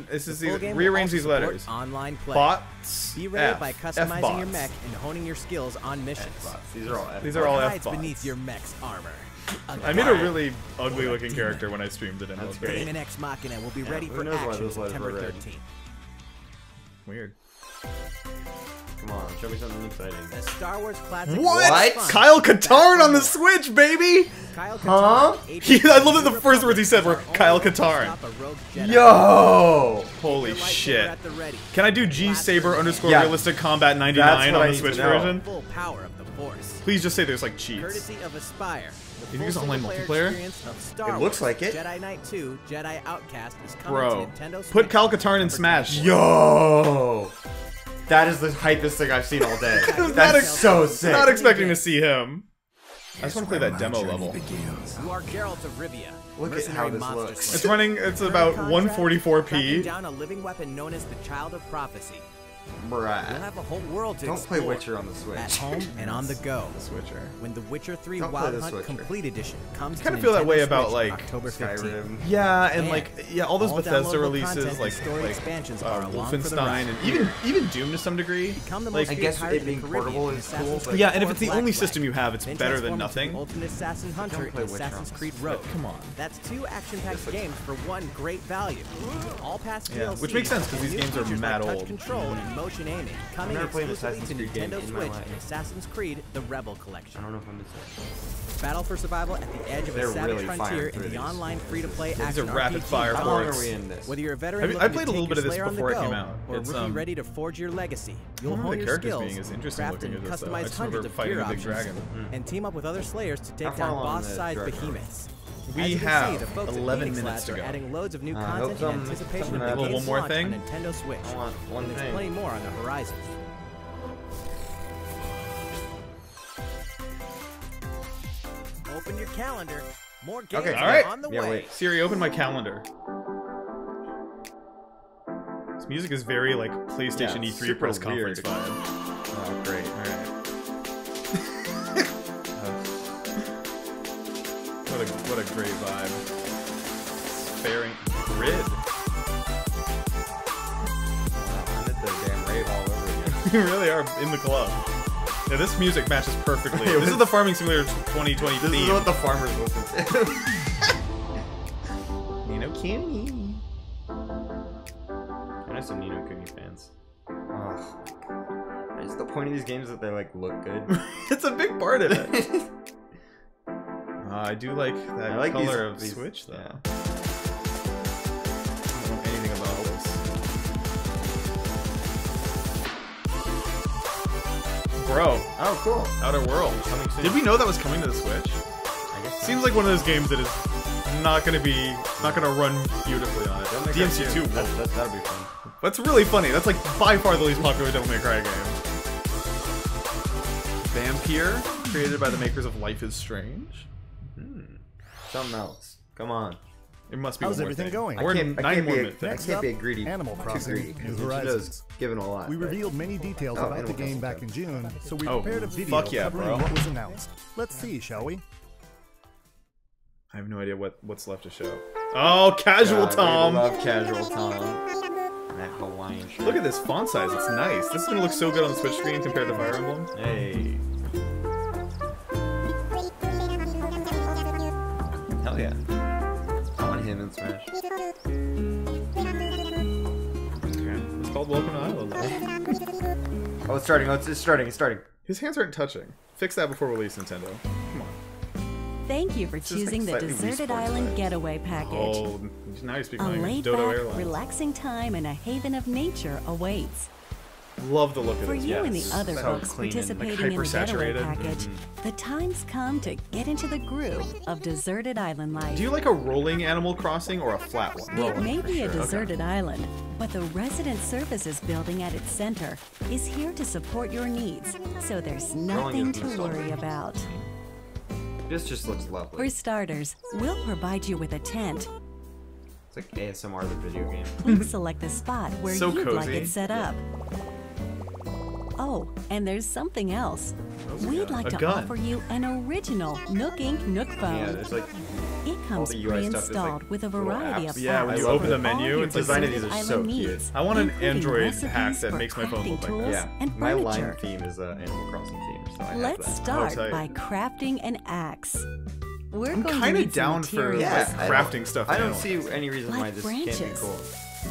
full game will rearrange also these support letters. Online play. Bots. Be ready F. by customizing your F-bots. mech and honing your skills on missions. These are all F. These are all What F hides bots. beneath your mech's armor. I made a really ugly looking character when I streamed it in That's those great. games. Daemon X Machina will be ready who for knows why action those letters September were red. 13th. Weird. Come on, show me something exciting. The Star Wars classic. What? Fun. Kyle Katarn on the Back for Switch, baby! Kyle Huh? Katarn, I love that the first words he said were Kyle Katarn. Stop a rogue Jedi. Yo! Keep Holy your lightsaber shit. at the ready. Can I do G Saber underscore Yeah. realistic combat That's 99 what on I the need to Switch know. version? Full power of the Force. Please just say there's like cheats. Courtesy of Aspire. The You think it's full online single-player multiplayer? experience of Star It looks Wars like it. Jedi Knight 2, Jedi Outcast is coming Bro, to Nintendo Switch. put Kyle Katarn in Smash. Yo! That is the hypest thing I've seen all day. That's so sick. Not expecting to see him. I just want to play that demo level. You are Geralt of Rivia. Look at mercenary how this monster looks. It's slayer. running, it's about Under contract, tracking 144p. down a living weapon known as the Child of Prophecy. You'll Bruh. have a whole world to Don't play explore. Witcher on the Switch. At home and on the go. Switcher. When The Witcher 3 Don't play Wild the Hunt Switcher. Complete Edition comes kinda to feel that Nintendo way about, Switch like, October 15th. Skyrim. Yeah, and And like, yeah, all those all Bethesda downloadable releases, content like, and story expansions are along for the Wolfenstein, ride. and even Doom to some degree. Become the Like, most I guess pirate it in being the Caribbean portable in is Assassin's cool, Creed but- Yeah, and if 4 it's the Black only Flag. system you have, it's Then better than transform into nothing. the Ultimate Assassin Hunter Don't play in Witcher Assassin's on Creed Switch. Rogue. Come on. That's 2 action-packed games for one great value. All past Yeah, DLC, which makes sense, 'cause and these new games are features mad like touch old. control and motion aiming, coming never played an exclusively to Assassin's Creed game Nintendo in my Switch life. and Assassin's Creed: The Rebel I Collection. don't know if I'm missing. Battle for survival at the edge of They're a savage really frontier firing in through the these. online free-to-play These are action rapid RPG. fire How long ports. are we in this? Whether you're a veteran I looking played to a little take bit of your this Slayer on the before it go, came out. or It's, rookie ready to forge your legacy, you'll remember hone the your characters skills, being as interesting craft looking and as this, though. I customize just hundreds remember of fighting gear the big options, dragon. and team up with other Slayers to take How far down along boss-sized the dragon? behemoths. We As you can have see, the folks at 11 Phoenix minutes Labs to are go. adding loads of new I hope content in some- anticipation something of the happens. game's One more launch thing? on Nintendo Switch. I want one And there's thing. plenty more on the horizon. Open your calendar. More games Okay, are all right. on the Yeah, way. wait. Siri, open my calendar. This music is very like PlayStation Yeah, E3 super press conference weird. vibe. Oh, great. Alright. What a great vibe. Sparing grid. I'm at the damn rave all over again. You really are in the club. Yeah, this music matches perfectly. This is the Farming Simulator 2020 This theme. is what the farmers listen to. Nino Kuni. I know some Nino Kuni fans. Oh, God. Is the point of these games that they like look good? It's a big part of it. I do like that I like color these- of Switch though. yeah. I don't know anything about this. bro. Oh, cool. Outer Worlds. Coming soon. Did we know that was coming to the Switch? I guess so. Seems like one of those games that is not gonna run beautifully on it. DMC2 will. That'll be fun. That's really funny. That's like by far the least popular Devil May Cry game. Vampire, created by the makers of Life is Strange. Something else. Come on. It must be. How's one more everything thing. going? We're I nine can't more be minutes. I can't be a greedy. Animal Crossing, Greedy. New Nintendo's Horizons. given a lot. We but- revealed many details Oh, about the Animal game Crossing. back in June, so we Oh, prepared a video fuck yeah, covering bro. what was announced. Let's see, shall we? I have no idea what's left to show. Oh, Casual God, Tom. We love Casual Tom. That Hawaiian shirt. Look at this font size. It's nice. This is gonna look so good on the Switch screen compared to Fire Emblem. Hey. Hell yeah. I want him in Smash. Okay. It's called Welcome to Island. Oh, it's starting. Oh, it's starting. It's starting. His hands aren't touching. Fix that before release, Nintendo. Come on. Thank you for Just choosing the slightly Deserted respawned Island size. Getaway Package. Oh, now you're speaking A like laid Dodo back, Airlines. relaxing time and a haven of nature awaits. Love the look of For this. you and the Yes. other So folks clean and, like, participating in the Getaway hyper-saturated. Package, the time's come to get into the groove of Deserted Island life. Do you like a rolling Animal Crossing or a flat one? It may be a Sure, okay. deserted island, but the Resident Services building at its center is here to support your needs, so there's nothing isn't to so worry about. This just looks lovely. For starters, we'll provide you with a tent. It's like ASMR the video game. Please select the spot where So you'd like cozy. it set up. Oh, and there's something else. We'd like A to gun. offer you an original Nook Inc. Nook phone. Yeah, there's like It comes the UI stuff is, pre-installed like, with a little variety apps. of Yeah, when apps you for open the all menu, your it's like- design of Deserted these are so Island cute. needs, I want an including Android recipes hack that for makes my phone crafting look like tools that. Yeah, and my line furniture. theme is Animal Crossing theme, so I have Let's that. start tight. by crafting an axe. We're I'm going to kinda need some down for, materials. like, crafting stuff. I in don't Animal see any reason why Like this can't be branches. cool.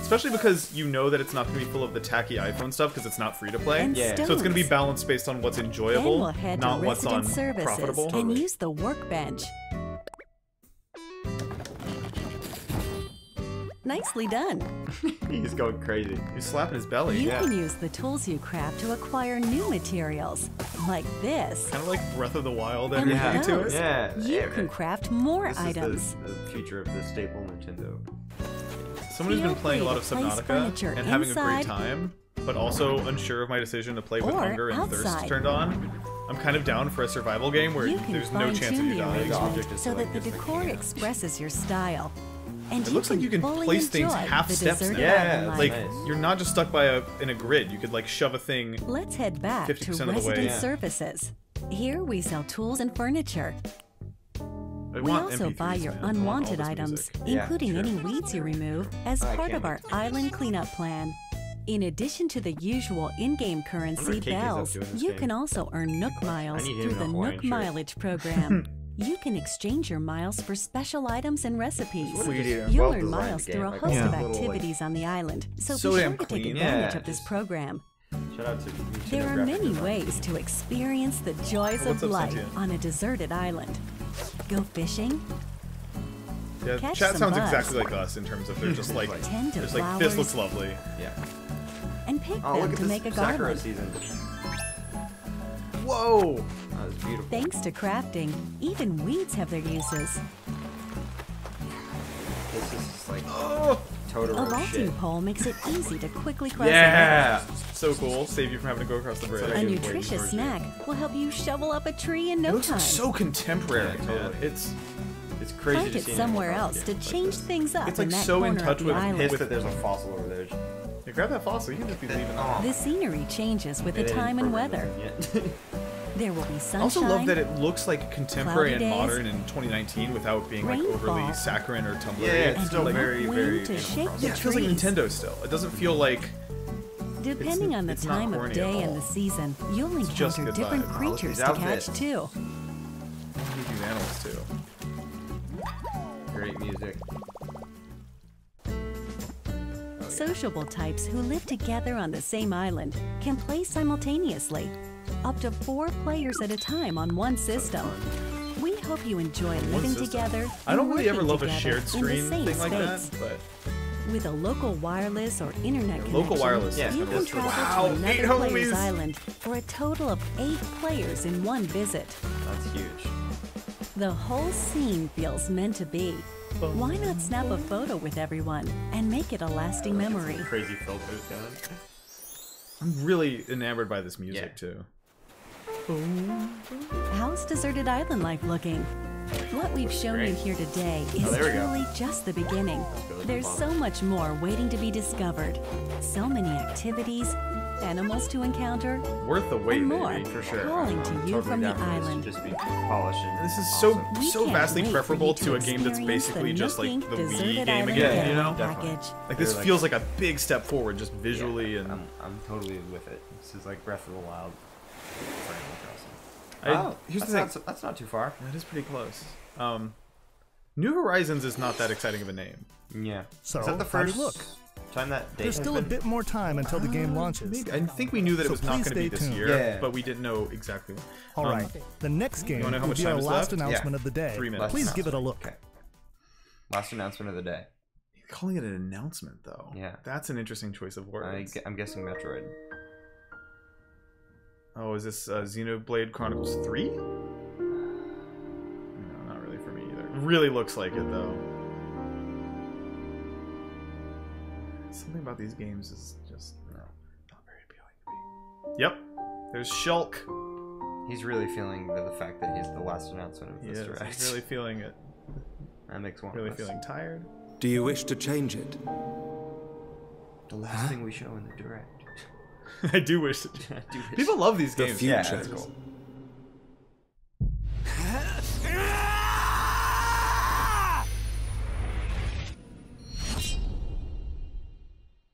Especially because you know that it's not going to be full of the tacky iPhone stuff because it's not free to play. And Yeah. So it's going to be stones. balanced based on what's Then enjoyable, we'll head not to what's on Resident Services profitable. and use the workbench. Nicely done. He's going crazy. He's slapping his belly. You Yeah. can use the tools you craft to acquire new materials, like this. Kind of like Breath of the Wild And with energy to those, it. Yeah. you can craft more This items. is the future of the staple Nintendo. Someone who's been Feel playing a free lot of to place Subnautica furniture and having a great inside time, but also unsure of my decision to play with or hunger and thirst outside. turned on. I'm kind of down for a survival game where You can there's no chance of fine-tune you the dying. object arrangement is so like that the this, like, decor yeah. expresses your style. And It looks like you can fully place things enjoy half the steps deserted now. Yeah, island it's life. Like nice. you're not just stuck by in a grid. You could like shove a thing. Let's head back to 50% of the way. Resident Yeah. Services. Here we sell tools and furniture. I We want also MP3s, buy your man. I want all unwanted this items, music. Yeah, including sure. any weeds you remove, as I part can't of our wait. island cleanup plan. In addition to the usual in-game currency Kiki is up bells, doing this you game. can also earn Nook miles need him through in a the Hawaiian Nook shirt. Mileage program. You can exchange your miles for special items and recipes. Sweet, yeah. You'll Well-designed earn miles game, through a like host a of little, like- activities on the island, so So be sure damn to take clean. advantage Yeah, of this just- program. Shout out to Nintendo There are graphic many design. ways to experience the joys Oh, what's of up, life Cynthia? on a deserted island. Go fishing, Yeah, Catch chat some sounds buzz. exactly like us in terms of they're just like, Tend to just like this flowers. looks lovely. Yeah. and pick Oh, them look at to this make a Sakura garland. season. Whoa! That was beautiful. Thanks to crafting, even weeds have their uses. This is just like Oh, A Totoro vaulting shit. pole makes it easy to quickly cross yeah! So cool. Save you from having to go across the bridge. a river. A nutritious snack will help you shovel up a tree in It no looks time. so contemporary, Yeah, man. totally. It's crazy Find to it see an somewhere Animal else to Crossing game change like things up It's, in like, that so in corner touch of the with this. island. Pissed that there's a fossil over there. Yeah, grab that fossil. You can just be leaving that. The scenery changes with the They didn't time and program weather. this in yet. There will be I sunshine. also love that it looks like contemporary and cloudy days, modern in 2019 without being like overly rainfall. saccharine or Tumblr. Yeah, it's and still enough very, wind very to Animal shake Crossing. the Yeah, it feels like trees. Nintendo still. It doesn't feel like Depending on the it's not time of corny day at and all. the season, you'll just encounter good different vibe. creatures These to catch outfits. too. these animals too. Great music. Sociable types who live together on the same island can play simultaneously, up to 4 players at a time on one system. We hope you enjoy living system. together. I don't and really ever working love a together shared in the screen same thing like space. that, but With a local wireless or internet connection, Local wireless. you can travel to another player's island for a total of 8 players in one visit. That's huge. The whole scene feels meant to be. Why not snap a photo with everyone and make it a lasting memory? Crazy filters, God. I'm really enamored by this music too. How's Deserted Island life looking? What we've shown you here today is truly just the beginning. There's so much more waiting to be discovered. So many activities, animals to encounter, Worth the wait, and more maybe, for sure. calling to you from the island. Just be polished. This is awesome. so vastly preferable to a game that's basically just like the Wii game again, you know? Package. Like this feels like a big step forward, just visually and. I'm totally with it. This is like Breath of the Wild. Here's the thing. That's not too far. That is pretty close. New Horizons is not that exciting of a name. Yeah. So, is that the how do first you look? time that date There's still a bit more time until the game launches. Maybe. I think we knew that it was not please going to be stay this tuned. year, but we didn't know exactly. All right. The next game wanna know how will much be time our is last left? announcement of the day. 3 minutes. Please give it a look. Okay. Last announcement of the day. Calling it an announcement, though. Yeah. That's an interesting choice of words. I'm guessing Metroid. Oh, is this Xenoblade Chronicles 3? No, not really for me either. It really looks like it, though. Something about these games is just not very appealing to me. Yep. There's Shulk. He's really feeling the fact that he's the last announcement of this direct. He's really feeling it. That makes one. Really feeling tired. Do you wish to change it? The last thing we show in the direct. I do wish to. People love these games. The future. Yeah, that's cool.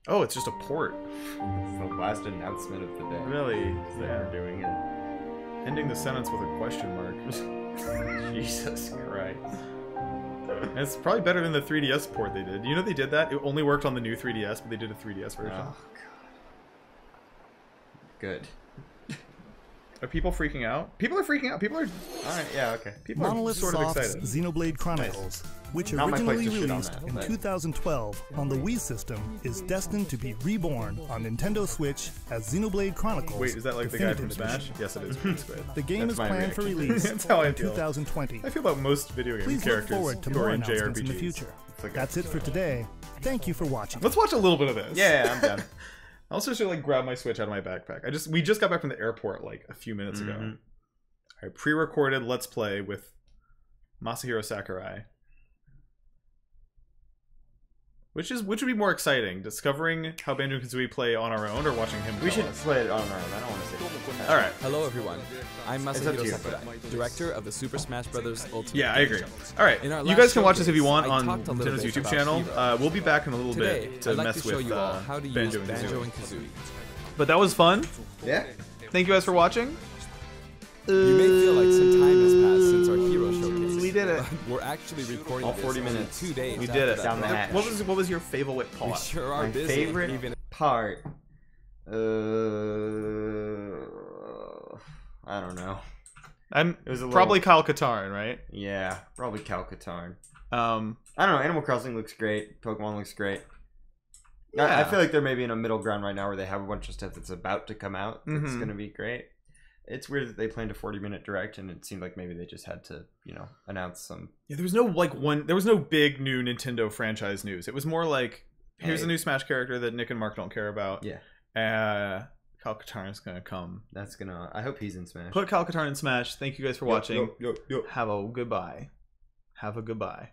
Oh, it's just a port. It's the last announcement of the day. Really? They're doing it. Ending the sentence with a question mark. Jesus Christ. And it's probably better than the 3DS port they did. You know they did that? It only worked on the new 3DS, but they did a 3DS version. Oh, God. Good. Are people freaking out? People are freaking out. People are... Alright, yeah, okay. People Monolith are sort of Soft's excited. Xenoblade Chronicles, which Not my place originally to shit on released that, in but- 2012 on the Wii system, is destined to be reborn on Nintendo Switch as Xenoblade Chronicles. Wait, is that like the guy from Definitive Smash? Edition. Yes, it is. It's great. The game That's is my planned for reaction. release That's how I in feel. 2020. I feel about most video game Please look characters forward to who are more in announcements in the JRPGs. future. like That's it for today. Thank you for watching. Let's watch a little bit of this. Yeah, I'm done. I also should like grab my Switch out of my backpack. We just got back from the airport like a few minutes ago. All right, pre-recorded Let's Play with Masahiro Sakurai. Which would be more exciting, discovering how Banjo-Kazooie play on our own or watching him We tell should us? play it on our own. I don't want to say it. All right. Hello everyone, I'm It's up Masahiro to you. Sakurai, director of the Super Smash Bros. Ultimate. Yeah, I agree. All right, In our you last guys can watch this if you showcase, want I on talked a little Nintendo's bit YouTube about channel. Hero. We'll be back in a little Today, bit to I'd like mess to show with you all how to use Banjo and Banjo Kazooie. and Kazooie. But that was fun. Yeah. Thank you guys for watching. You may feel like some time has passed since our hero showcase. We did it. We're actually recording All this 40 only minutes. 2 days. We after did it. that Down the break. hatch. What was your favorite We part? sure are My busy. favorite Even part. I don't know. It was a probably little- Kyle Katarn, right? Yeah, probably Cal Katarn. I I don't know. Animal Crossing looks great. Pokemon looks great. Yeah. I feel like they're maybe in a middle ground right now where they have a bunch of stuff that's about to come out. That's Mhm. going to be great. It's weird that they planned a 40-minute direct, and it seemed like maybe they just had to, announce some. Yeah, there was no big new Nintendo franchise news. It was more like, here's Hey. a new Smash character that Nick and Mark don't care about. Yeah, Kyle Katarn is gonna come. that's gonna. I hope he's in Smash. Put Kyle Katarn in Smash. Thank you guys for watching. Yo. Have a goodbye. Have a goodbye.